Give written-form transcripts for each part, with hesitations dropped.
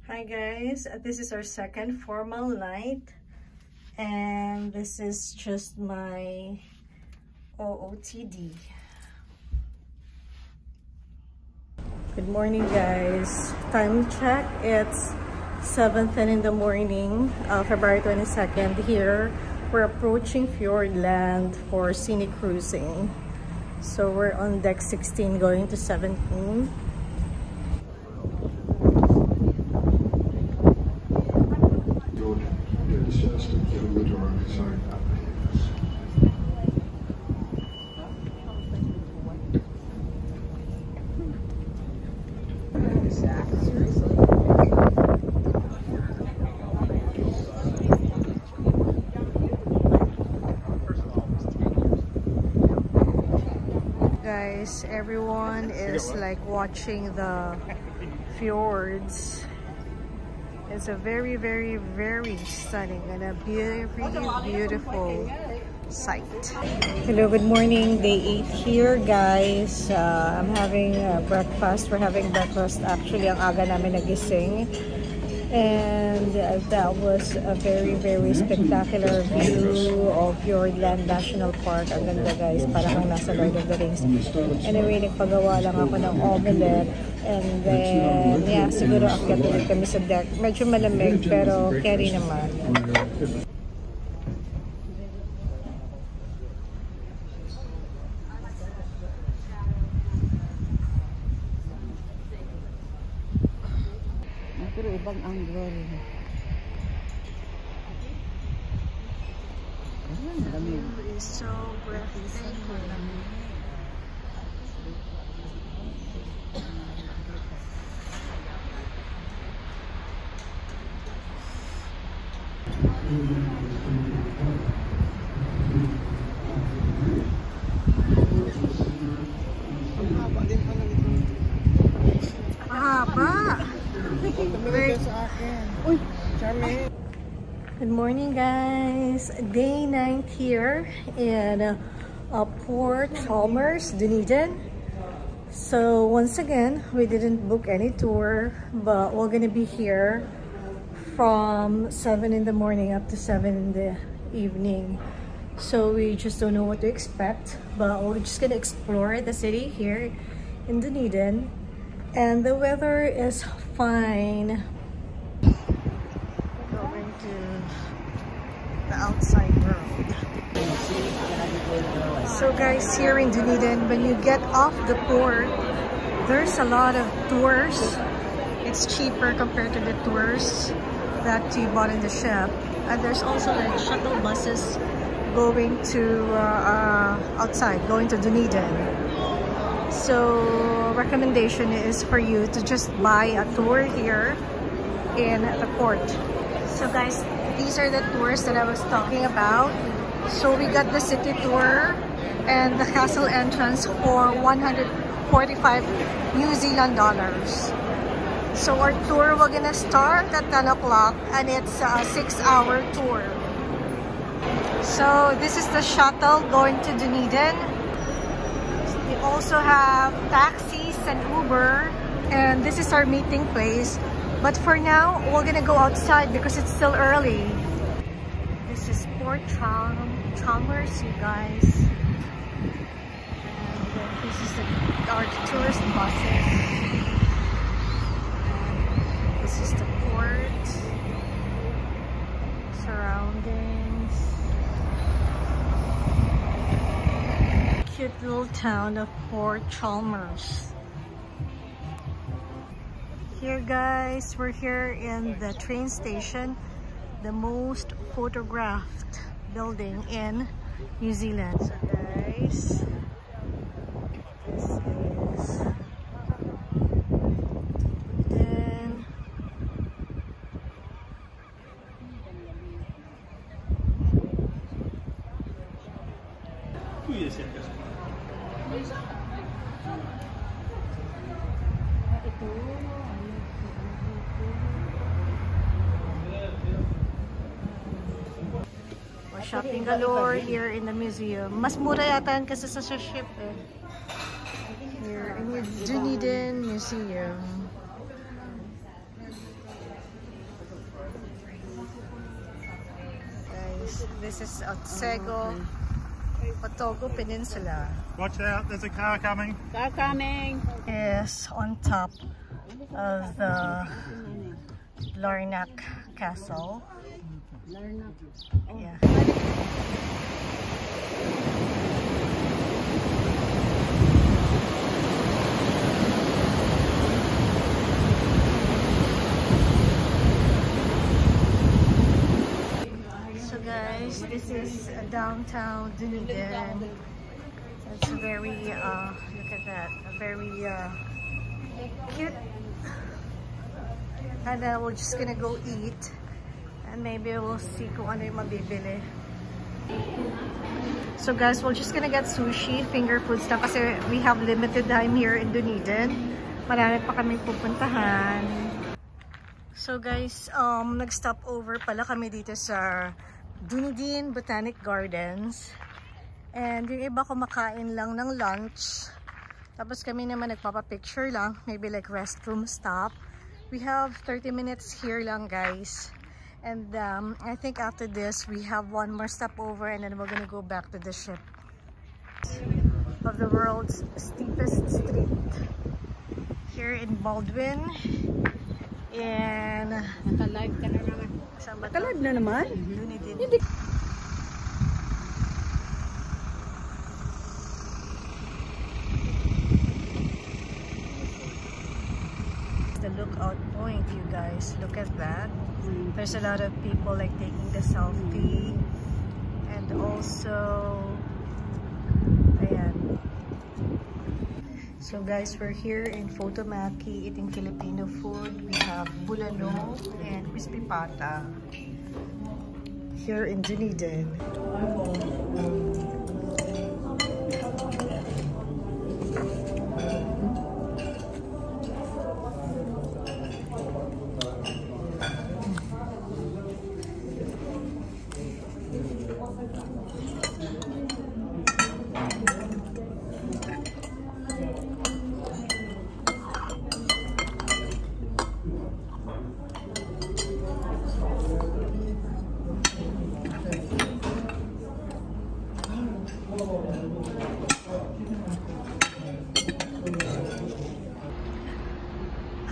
Hi guys, this is our second formal night and this is just my OOTD. Good morning guys. Time check, it's 7:10 in the morning, February 22nd. Here we're approaching Fjordland for scenic cruising. So we're on deck 16 going to 17. Guys, everyone is like watching the fjords. It's a very stunning and a really beautiful sight. Hello, good morning. Day 8 here guys. I'm having breakfast. We're having breakfast. Actually, ang aga namin nagising. And that was a very spectacular view of Fjordland National Park. Ang ganda guys, parang nasa Lord of the Rings. Anyway, nagpagawa lang ako ng omelette. And then, yeah, siguro akyat ulit kami sa deck. Medyo malamig pero carry naman. Pero ibang angle. It's so breathtaking. Good morning guys, day 9 here in Port Chalmers, Dunedin. So once again, we didn't book any tour, but we're gonna be here from 7 in the morning up to 7 in the evening. So we just don't know what to expect, but we're just gonna explore the city here in Dunedin. And the weather is fine. Going to the outside world. So guys, here in Dunedin, when you get off the port, there's a lot of tours. It's cheaper compared to the tours that you bought in the ship. And there's also like shuttle buses going to outside, going to Dunedin. So recommendation is for you to just buy a tour here in the port. So guys, these are the tours that I was talking about. So we got the city tour and the castle entrance for 145 New Zealand dollars. So our tour, we're gonna start at 10 o'clock and it's a 6-hour tour. So this is the shuttle going to Dunedin. We also have taxis and Uber, and this is our meeting place. But for now, we're gonna go outside because it's still early. This is Port Chalmers, you guys. And this is our tourist buses. And this is the port surroundings. Cute little town of Port Chalmers. Here guys, we're here in the train station, the most photographed building in New Zealand. So guys, this is then shopping galore here in the museum. Mas mura yata kasi sa ship eh. Here in the Dunedin Museum. This is Otsego, Otogo Peninsula. Watch out, there's a car coming. Car coming. Is on top of the Larnac Castle. Yeah. So guys, this is downtown Dunedin. It's very, look at that, very cute. And then we're just gonna go eat. And maybe we'll see kung ano yung mabibili. So guys, we're just gonna get sushi, finger foods na kasi we have limited time here in Dunedin. Marami pa kami pupuntahan. So guys, nag-stop over pala kami dito sa Dunedin Botanic Gardens. And yung iba kumakain lang ng lunch. Tapos kami naman nagpapapicture lang, maybe like restroom stop. We have 30 minutes here lang guys. And I think after this, we have one more stopover and then we're gonna go back to the ship. Of the world's steepest street. Here in Baldwin. And... Naka-live ka na naman. Naka-live na naman? Dunedin. The lookout point, you guys. Look at that. There's a lot of people like taking the selfie, and also ayan. So guys, we're here in Photomaki eating Filipino food. We have bulalo and crispy pata here in Dunedin.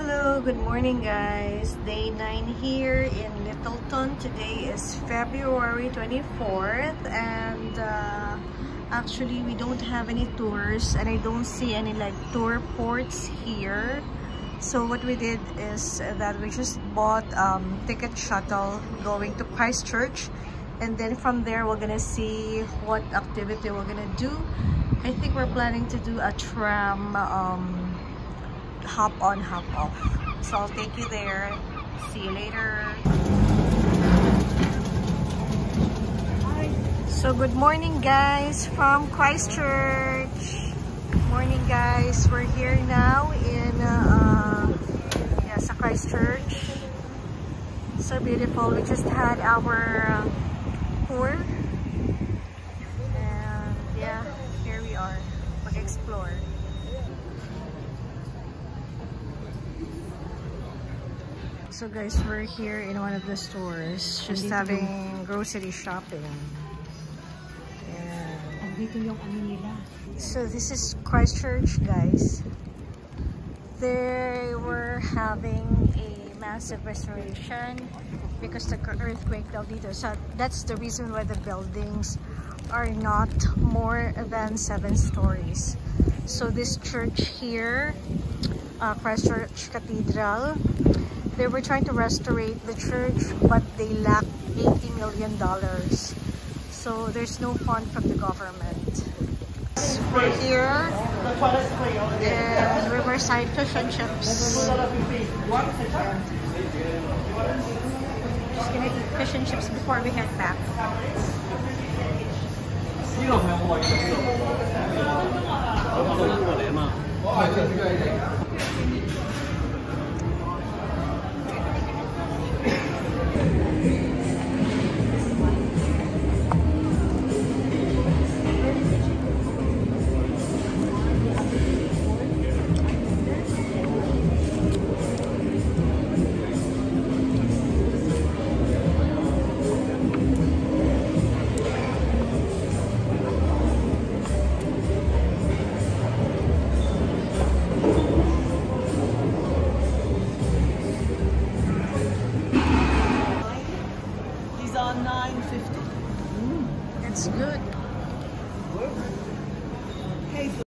Hello, good morning guys. Day 9 here in Littleton. Today is February 24th and actually we don't have any tours and I don't see any like tour ports here. So what we did is that we just bought ticket shuttle going to Christchurch, and then from there we're gonna see what activity we're gonna do. I think we're planning to do a tram hop on hop off, so I'll take you there. See you later. So good morning guys from Christchurch. Morning guys, we're here now in sa Christchurch. So beautiful. We just had our tour and yeah, here we are, mag-explore. So guys, we're here in one of the stores, just having grocery shopping. So this is Christchurch, guys. They were having a massive restoration because the earthquake fell dito. So that's the reason why the buildings are not more than 7 stories. So this church here, Christchurch Cathedral, they were trying to restore the church, but they lacked $80 million. So there's no fund from the government. We're here in Riverside Fish and Chips. Just gonna eat fish and chips before we head back. These are $9.50. It's good. Hey.